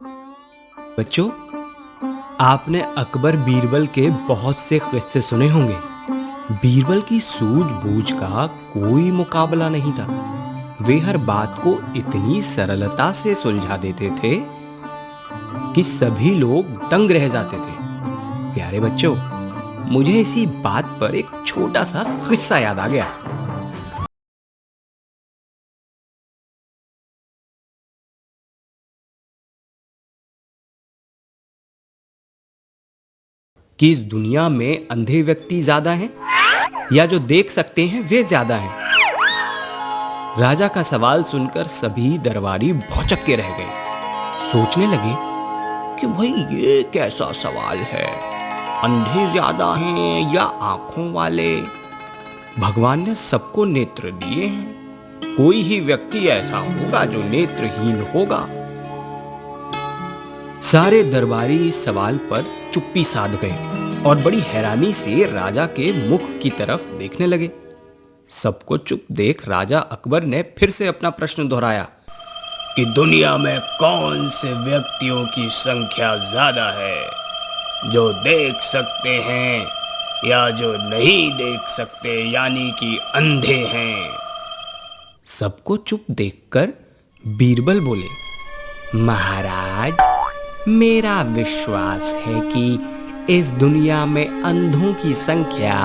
बच्चों, आपने अकबर बीरबल के बहुत से किस्से सुने होंगे। बीरबल की सूझबूझ का कोई मुकाबला नहीं था। वे हर बात को इतनी सरलता से सुलझा देते थे कि सभी लोग दंग रह जाते थे। प्यारे बच्चों, मुझे इसी बात पर एक छोटा सा किस्सा याद आ गया कि इस दुनिया में अंधे व्यक्ति ज्यादा हैं या जो देख सकते हैं वे ज्यादा हैं। राजा का सवाल सुनकर सभी दरबारी भौंचक के रह गए। सोचने लगे कि भाई ये कैसा सवाल है, अंधे ज्यादा हैं या आंखों वाले। भगवान ने सबको नेत्र दिए हैं, कोई ही व्यक्ति ऐसा होगा जो नेत्रहीन होगा। सारे दरबारी इस सवाल पर चुप्पी साध गए और बड़ी हैरानी से राजा के मुख की तरफ देखने लगे। सबको चुप देख राजा अकबर ने फिर से अपना प्रश्न दोहराया कि दुनिया में कौन से व्यक्तियों की संख्या ज्यादा है, जो देख सकते हैं या जो नहीं देख सकते, यानी कि अंधे हैं। सबको चुप देखकर बीरबल बोले, महाराज, मेरा विश्वास है कि इस दुनिया में अंधों की संख्या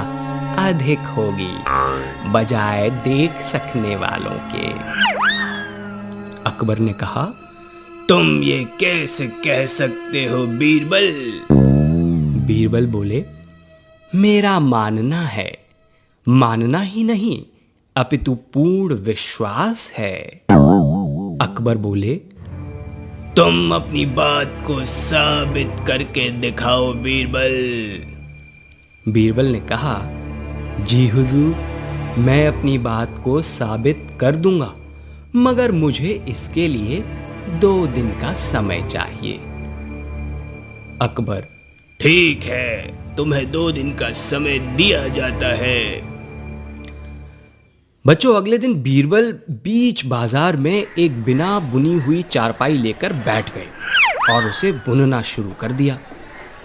अधिक होगी बजाय देख सकने वालों के। अकबर ने कहा, तुम ये कैसे कह सकते हो बीरबल? बीरबल बोले, मेरा मानना है, मानना ही नहीं अपितु पूर्ण विश्वास है। अकबर बोले, तुम अपनी बात को साबित करके दिखाओ बीरबल। बीरबल ने कहा, जी हुजूर, मैं अपनी बात को साबित कर दूंगा, मगर मुझे इसके लिए 2 दिन का समय चाहिए। अकबर, ठीक है, तुम्हें 2 दिन का समय दिया जाता है। बच्चों, अगले दिन बीरबल बीच बाजार में एक बिना बुनी हुई चारपाई लेकर बैठ गए और उसे बुनना शुरू कर दिया।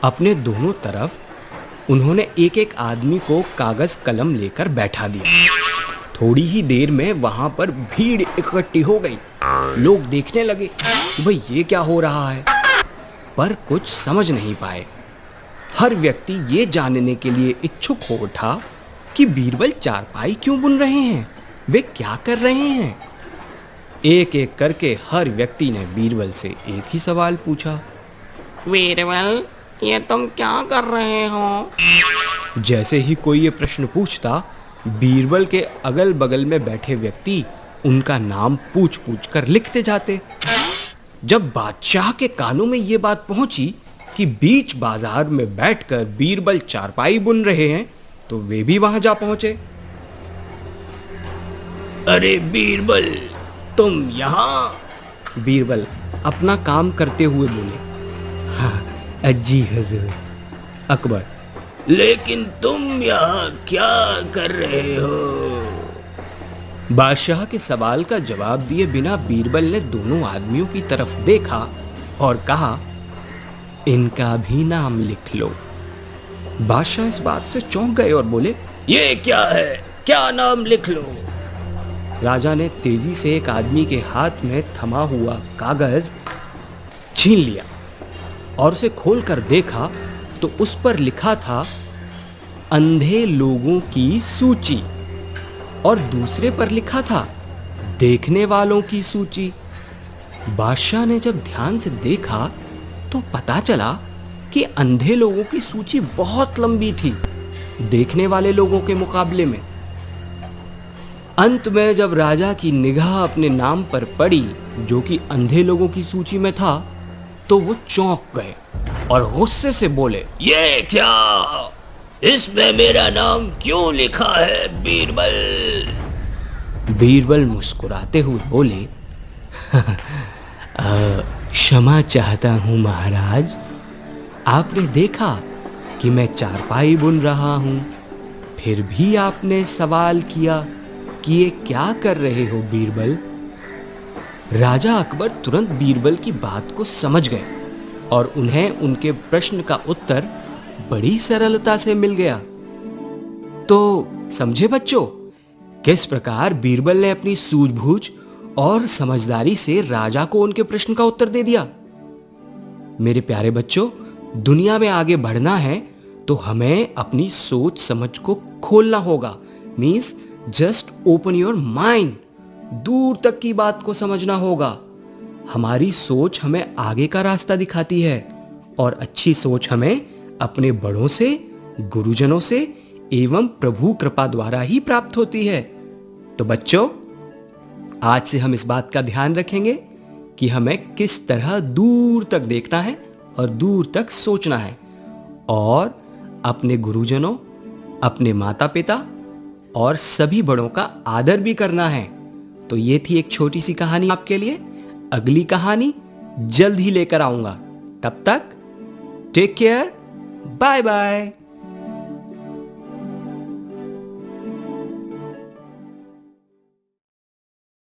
अपने दोनों तरफ उन्होंने एक एक आदमी को कागज कलम लेकर बैठा दिया। थोड़ी ही देर में वहां पर भीड़ इकट्ठी हो गई। लोग देखने लगे कि भाई ये क्या हो रहा है, पर कुछ समझ नहीं पाए। हर व्यक्ति ये जानने के लिए इच्छुक हो उठा कि बीरबल चारपाई क्यों बुन रहे हैं, वे क्या कर रहे हैं। एक एक करके हर व्यक्ति ने बीरबल से एक ही सवाल पूछा, बीरबल, ये तुम क्या कर रहे हो? जैसे ही कोई ये प्रश्न पूछता, बीरबल के अगल बगल में बैठे व्यक्ति उनका नाम पूछ पूछ कर लिखते जाते। जब बादशाह के कानों में ये बात पहुंची कि बीच बाजार में बैठकर बीरबल चारपाई बुन रहे हैं, तो वे भी वहां जा पहुंचे। अरे बीरबल, तुम यहाँ? बीरबल अपना काम करते हुए बोले, हाँ जी हुजूर। अकबर, लेकिन तुम यहाँ क्या कर रहे हो? बादशाह के सवाल का जवाब दिए बिना बीरबल ने दोनों आदमियों की तरफ देखा और कहा, इनका भी नाम लिख लो। बादशाह इस बात से चौंक गए और बोले, ये क्या है, क्या नाम लिख लो? राजा ने तेजी से एक आदमी के हाथ में थमा हुआ कागज छीन लिया और उसे खोलकर देखा तो उस पर लिखा था, अंधे लोगों की सूची, और दूसरे पर लिखा था, देखने वालों की सूची। बादशाह ने जब ध्यान से देखा तो पता चला कि अंधे लोगों की सूची बहुत लंबी थी देखने वाले लोगों के मुकाबले में। अंत में जब राजा की निगाह अपने नाम पर पड़ी, जो कि अंधे लोगों की सूची में था, तो वो चौंक गए और गुस्से से बोले, ये क्या, इसमें मेरा नाम क्यों लिखा है बीरबल? बीरबल मुस्कुराते हुए बोले, क्षमा चाहता हूं महाराज, आपने देखा कि मैं चारपाई बुन रहा हूं, फिर भी आपने सवाल किया कि ये क्या कर रहे हो बीरबल? राजा अकबर तुरंत बीरबल की बात को समझ गए और उन्हें उनके प्रश्न का उत्तर बड़ी सरलता से मिल गया। तो समझे बच्चों, किस प्रकार बीरबल ने अपनी सूझबूझ और समझदारी से राजा को उनके प्रश्न का उत्तर दे दिया। मेरे प्यारे बच्चों, दुनिया में आगे बढ़ना है तो हमें अपनी सोच समझ को खोलना होगा। Means just open your mind, दूर तक की बात को समझना होगा। हमारी सोच हमें आगे का रास्ता दिखाती है और अच्छी सोच हमें अपने बड़ों से, गुरुजनों से एवं प्रभु कृपा द्वारा ही प्राप्त होती है। तो बच्चों, आज से हम इस बात का ध्यान रखेंगे कि हमें किस तरह दूर तक देखना है और दूर तक सोचना है और अपने गुरुजनों, अपने माता पिता और सभी बड़ों का आदर भी करना है। तो ये थी एक छोटी सी कहानी आपके लिए। अगली कहानी जल्द ही लेकर आऊंगा। तब तक टेक केयर, बाय बाय।